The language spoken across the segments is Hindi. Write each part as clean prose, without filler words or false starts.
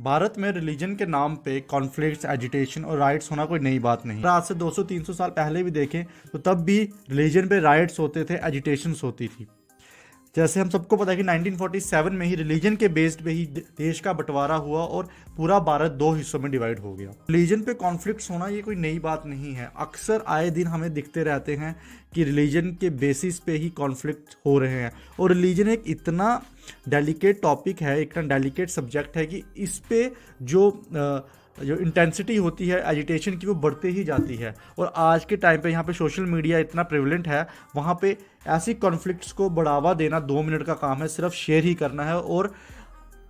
भारत में रिलीजन के नाम पे कॉन्फ्लिक्ट्स, एजिटेशन और राइट्स होना कोई नई बात नहीं। आज से 200-300 साल पहले भी देखें तो तब भी रिलीजन पे राइट्स होते थे, एजिटेशंस होती थी। जैसे हम सबको पता है कि 1947 में ही रिलीजन के बेस्ड पे ही देश का बंटवारा हुआ और पूरा भारत दो हिस्सों में डिवाइड हो गया। रिलीजन पे कॉन्फ्लिक्ट्स होना ये कोई नई बात नहीं है। अक्सर आए दिन हमें दिखते रहते हैं कि रिलीजन के बेसिस पे ही कॉन्फ्लिक्ट हो रहे हैं। और रिलीजन एक इतना डेलिकेट टॉपिक है, इतना डेलिकेट सब्जेक्ट है कि इस पे जो इंटेंसिटी होती है एजिटेशन की वो बढ़ते ही जाती है। और आज के टाइम पे यहाँ पे सोशल मीडिया इतना प्रेवलेंट है, वहाँ पे ऐसी कॉन्फ्लिक्ट्स को बढ़ावा देना 2 मिनट का काम है, सिर्फ शेयर ही करना है और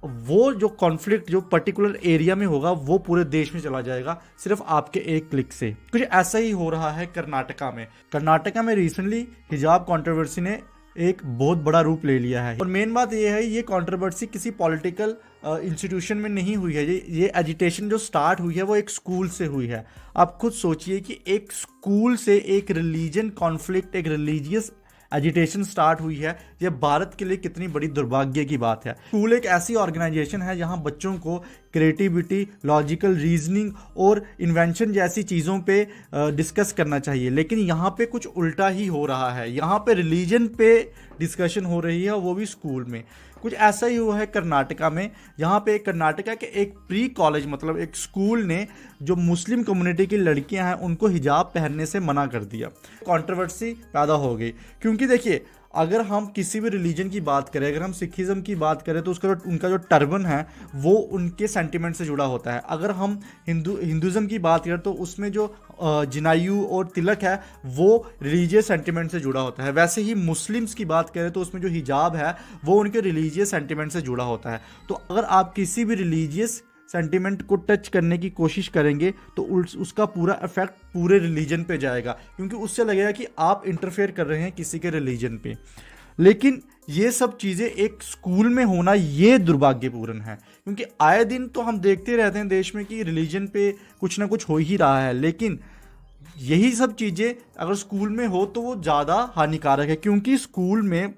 वो जो कॉन्फ्लिक्ट जो पर्टिकुलर एरिया में होगा वो पूरे देश में चला जाएगा सिर्फ आपके एक क्लिक से। कुछ ऐसा ही हो रहा है कर्नाटका में। कर्नाटका में रिसेंटली हिजाब कंट्रोवर्सी ने एक बहुत बड़ा रूप ले लिया है। और मेन बात यह है, ये कंट्रोवर्सी किसी पॉलिटिकल इंस्टीट्यूशन में नहीं हुई है। ये एजिटेशन जो स्टार्ट हुई है वो एक स्कूल से हुई है। आप खुद सोचिए कि एक स्कूल से एक रिलीजन कॉन्फ्लिक्ट, एक रिलीजियस एजिटेशन स्टार्ट हुई है। ये भारत के लिए कितनी बड़ी दुर्भाग्य की बात है। स्कूल एक ऐसी ऑर्गेनाइजेशन है जहां बच्चों को क्रिएटिविटी, लॉजिकल रीजनिंग और इन्वेंशन जैसी चीज़ों पे डिस्कस करना चाहिए, लेकिन यहाँ पे कुछ उल्टा ही हो रहा है। यहाँ पे रिलीजन पे डिस्कशन हो रही है, वो भी स्कूल में। कुछ ऐसा ही हुआ है कर्नाटका में। यहाँ पे कर्नाटका के एक प्री कॉलेज मतलब एक स्कूल ने जो मुस्लिम कम्युनिटी की लड़कियां हैं उनको हिजाब पहनने से मना कर दिया। कंट्रोवर्सी पैदा हो गई क्योंकि देखिए, अगर हम किसी भी रिलीजन की बात करें, अगर हम सिखिज्म की बात करें तो उनका जो टर्बन है वो उनके सेंटिमेंट से जुड़ा होता है। अगर हम हिंदुज़म की बात करें तो उसमें जो जनायु और तिलक है वो रिलीजियस सेंटिमेंट से जुड़ा होता है। वैसे ही मुस्लिम्स की बात करें तो उसमें जो हिजाब है वो उनके रिलीजियस सेंटिमेंट से जुड़ा होता है। तो अगर आप किसी भी रिलीजियस सेंटिमेंट को टच करने की कोशिश करेंगे तो उसका पूरा इफेक्ट पूरे रिलीजन पे जाएगा, क्योंकि उससे लगेगा कि आप इंटरफेयर कर रहे हैं किसी के रिलीजन पे। लेकिन ये सब चीज़ें एक स्कूल में होना ये दुर्भाग्यपूर्ण है, क्योंकि आए दिन तो हम देखते रहते हैं देश में कि रिलीजन पे कुछ ना कुछ हो ही रहा है, लेकिन यही सब चीज़ें अगर स्कूल में हो तो वो ज़्यादा हानिकारक है। क्योंकि स्कूल में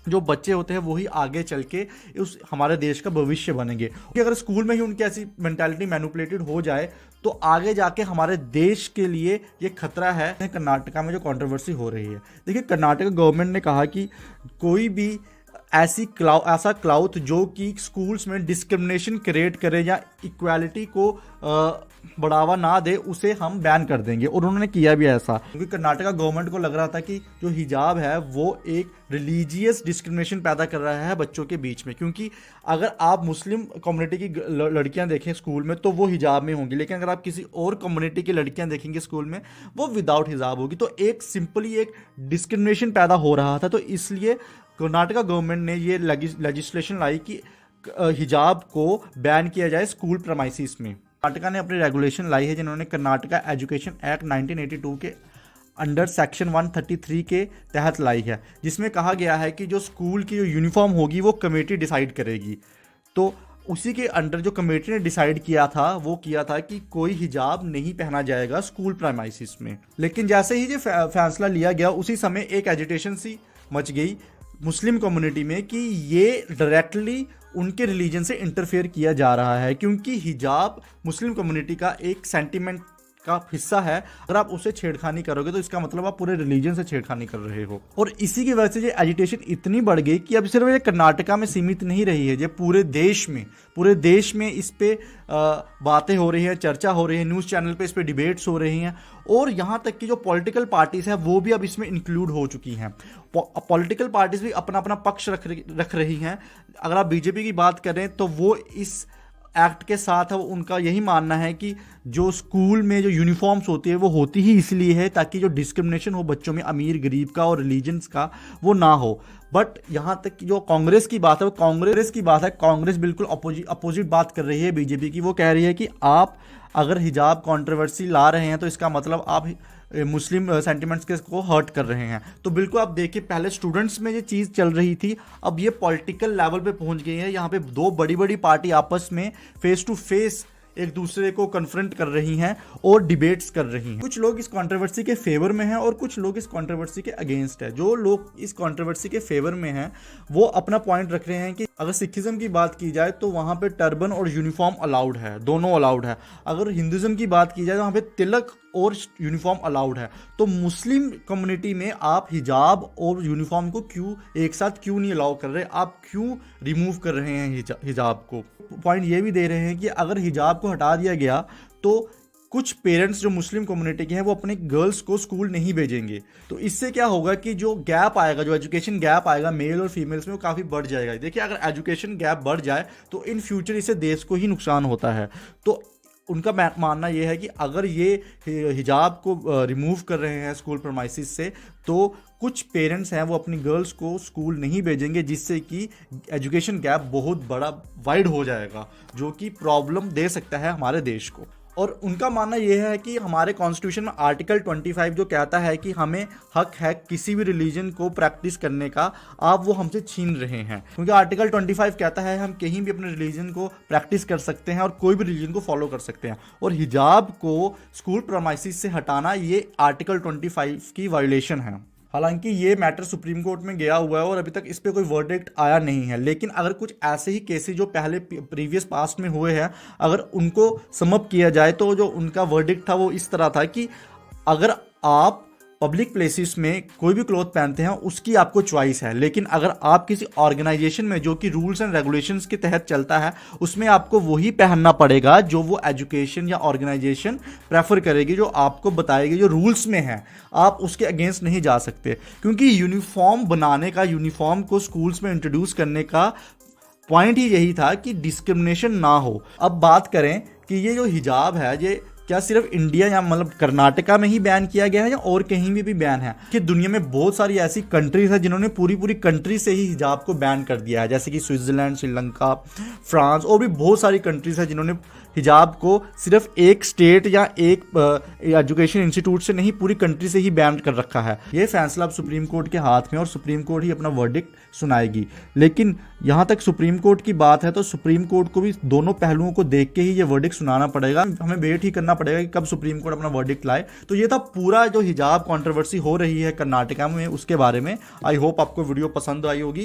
जो बच्चे होते हैं वही आगे चल के उस हमारे देश का भविष्य बनेंगे। क्योंकि अगर स्कूल में ही उनकी ऐसी मेंटालिटी मैनिपुलेटेड हो जाए तो आगे जाके हमारे देश के लिए ये खतरा है। कर्नाटका में जो कंट्रोवर्सी हो रही है, देखिए कर्नाटका गवर्नमेंट ने कहा कि कोई भी ऐसा क्लाउथ जो कि स्कूल्स में डिस्क्रिमिनेशन क्रिएट करे या इक्वालिटी को बढ़ावा ना दे उसे हम बैन कर देंगे। और उन्होंने किया भी ऐसा, क्योंकि कर्नाटका गवर्नमेंट को लग रहा था कि जो हिजाब है वो एक रिलीजियस डिस्क्रिमिनेशन पैदा कर रहा है बच्चों के बीच में। क्योंकि अगर आप मुस्लिम कम्युनिटी की लड़कियां देखें स्कूल में तो वो हिजाब में होंगी, लेकिन अगर आप किसी और कम्युनिटी की लड़कियां देखेंगे स्कूल में वो विदाउट हिजाब होगी। तो एक सिंपली एक डिस्क्रिमिनेशन पैदा हो रहा था। तो इसलिए कर्नाटका गवर्नमेंट ने ये लेजिस्लेशन लाई कि हिजाब को बैन किया जाए स्कूल प्रमाइसिस में। कर्नाटका ने अपनी रेगुलेशन लाई है जिन्होंने कर्नाटका एजुकेशन एक्ट 1982 के अंडर सेक्शन 133 के तहत लाई है, जिसमें कहा गया है कि जो स्कूल की जो यूनिफॉर्म होगी वो कमेटी डिसाइड करेगी। तो उसी के अंडर जो कमेटी ने डिसाइड किया था वो किया था कि कोई हिजाब नहीं पहना जाएगा स्कूल प्राइमाइसिस में। लेकिन जैसे ही जो फैसला लिया गया उसी समय एक एजिटेशन सी मच गई मुस्लिम कम्युनिटी में कि ये डायरेक्टली उनके रिलीजन से इंटरफेयर किया जा रहा है, क्योंकि हिजाब मुस्लिम कम्युनिटी का एक सेंटिमेंट का हिस्सा है। अगर आप उससे छेड़खानी करोगे तो इसका मतलब आप पूरे रिलीजन से छेड़खानी कर रहे हो। और इसी की वजह से ये एजिटेशन इतनी बढ़ गई कि अब सिर्फ ये कर्नाटका में सीमित नहीं रही है, ये पूरे देश में इस पे बातें हो रही हैं, चर्चा हो रही है, न्यूज़ चैनल पे इस पे डिबेट्स हो रही हैं। और यहाँ तक कि जो पॉलिटिकल पार्टीज हैं वो भी अब इसमें इंक्लूड हो चुकी हैं। पॉलिटिकल पार्टीज भी अपना अपना पक्ष रख रही हैं। अगर आप बीजेपी की बात करें तो वो इस एक्ट के साथ है, उनका यही मानना है कि जो स्कूल में जो यूनिफॉर्म्स होती है वो होती ही इसलिए है ताकि जो डिस्क्रिमिनेशन हो बच्चों में अमीर गरीब का और रिलीजन्स का वो ना हो। बट यहाँ तक कि जो कांग्रेस की बात है वो कांग्रेस बिल्कुल अपोजिट बात कर रही है बीजेपी की। वो कह रही है कि आप अगर हिजाब कंट्रोवर्सी ला रहे हैं तो इसका मतलब आप मुस्लिम सेंटिमेंट्स के को हर्ट कर रहे हैं। तो बिल्कुल आप देखिए, पहले स्टूडेंट्स में ये चीज़ चल रही थी, अब ये पॉलिटिकल लेवल पे पहुंच गई है। यहाँ पे दो बड़ी बड़ी पार्टी आपस में फेस टू फेस एक दूसरे को कन्फ्रंट कर रही हैं और डिबेट्स कर रही हैं। कुछ लोग इस कंट्रोवर्सी के फेवर में हैं और कुछ लोग इस कंट्रोवर्सी के अगेंस्ट है। जो लोग इस कंट्रोवर्सी के फेवर में हैं वो अपना पॉइंट रख रहे हैं कि अगर सिखिज्म की बात की जाए तो वहाँ पे टर्बन और यूनिफॉर्म अलाउड है, दोनों अलाउड है। अगर हिंदुज़म की बात की जाए तो वहाँ पे तिलक और यूनिफॉर्म अलाउड है। तो मुस्लिम कम्युनिटी में आप हिजाब और यूनिफॉर्म को क्यों एक साथ क्यों नहीं अलाउ कर रहे, आप क्यों रिमूव कर रहे हैं हिजाब को? पॉइंट ये भी दे रहे हैं कि अगर हिजाब को हटा दिया गया तो कुछ पेरेंट्स जो मुस्लिम कम्युनिटी के हैं वो अपने गर्ल्स को स्कूल नहीं भेजेंगे। तो इससे क्या होगा कि जो गैप आएगा, जो एजुकेशन गैप आएगा मेल और फीमेल्स में, वो काफ़ी बढ़ जाएगा। देखिए, अगर एजुकेशन गैप बढ़ जाए तो इन फ्यूचर इससे देश को ही नुकसान होता है। तो उनका मानना यह है कि अगर ये हिजाब को रिमूव कर रहे हैं स्कूल प्रमाइसिस से तो कुछ पेरेंट्स हैं वो अपनी गर्ल्स को स्कूल नहीं भेजेंगे, जिससे कि एजुकेशन गैप बहुत बड़ा वाइड हो जाएगा, जो कि प्रॉब्लम दे सकता है हमारे देश को। और उनका मानना यह है कि हमारे कॉन्स्टिट्यूशन में आर्टिकल 25 जो कहता है कि हमें हक है किसी भी रिलीजन को प्रैक्टिस करने का, आप वो हमसे छीन रहे हैं। क्योंकि आर्टिकल 25 कहता है हम कहीं भी अपने रिलीजन को प्रैक्टिस कर सकते हैं और कोई भी रिलीजन को फॉलो कर सकते हैं। और हिजाब को स्कूल प्रमाइसिस से हटाना ये आर्टिकल 25 की वायोलेशन है। हालांकि ये मैटर सुप्रीम कोर्ट में गया हुआ है और अभी तक इस पे कोई वर्डिक्ट आया नहीं है। लेकिन अगर कुछ ऐसे ही केसेस जो पहले प्रीवियस पास्ट में हुए हैं, अगर उनको सम अप किया जाए तो जो उनका वर्डिक्ट था वो इस तरह था कि अगर आप पब्लिक प्लेसेस में कोई भी क्लॉथ पहनते हैं उसकी आपको चॉइस है, लेकिन अगर आप किसी ऑर्गेनाइजेशन में जो कि रूल्स एंड रेगुलेशंस के तहत चलता है उसमें आपको वही पहनना पड़ेगा जो वो एजुकेशन या ऑर्गेनाइजेशन प्रेफर करेगी, जो आपको बताएगी, जो रूल्स में है। आप उसके अगेंस्ट नहीं जा सकते, क्योंकि यूनिफॉर्म बनाने का, यूनिफॉर्म को स्कूल्स में इंट्रोड्यूस करने का पॉइंट ही यही था कि डिस्क्रिमिनेशन ना हो। अब बात करें कि ये जो हिजाब है ये क्या सिर्फ इंडिया या मतलब कर्नाटका में ही बैन किया गया है या और कहीं भी बैन है? कि दुनिया में बहुत सारी ऐसी कंट्रीज है जिन्होंने पूरी कंट्री से ही हिजाब को बैन कर दिया है, जैसे कि स्विट्जरलैंड, श्रीलंका, फ्रांस और भी बहुत सारी कंट्रीज है जिन्होंने हिजाब को सिर्फ एक स्टेट या एक एजुकेशन इंस्टीट्यूट से नहीं पूरी कंट्री से ही बैन कर रखा है। ये फैसला अब सुप्रीम कोर्ट के हाथ में और सुप्रीम कोर्ट ही अपना वर्डिक्ट सुनाएगी। लेकिन यहाँ तक सुप्रीम कोर्ट की बात है तो सुप्रीम कोर्ट को भी दोनों पहलुओं को देख के ही ये वर्डिक्ट सुनाना पड़ेगा। हमें वेट ही करना पड़ेगा कि कब सुप्रीम कोर्ट अपना वर्डिक्ट लाए। तो ये था पूरा जो हिजाब कंट्रोवर्सी हो रही है कर्नाटका में उसके बारे में। आई होप आपको वीडियो पसंद आई होगी।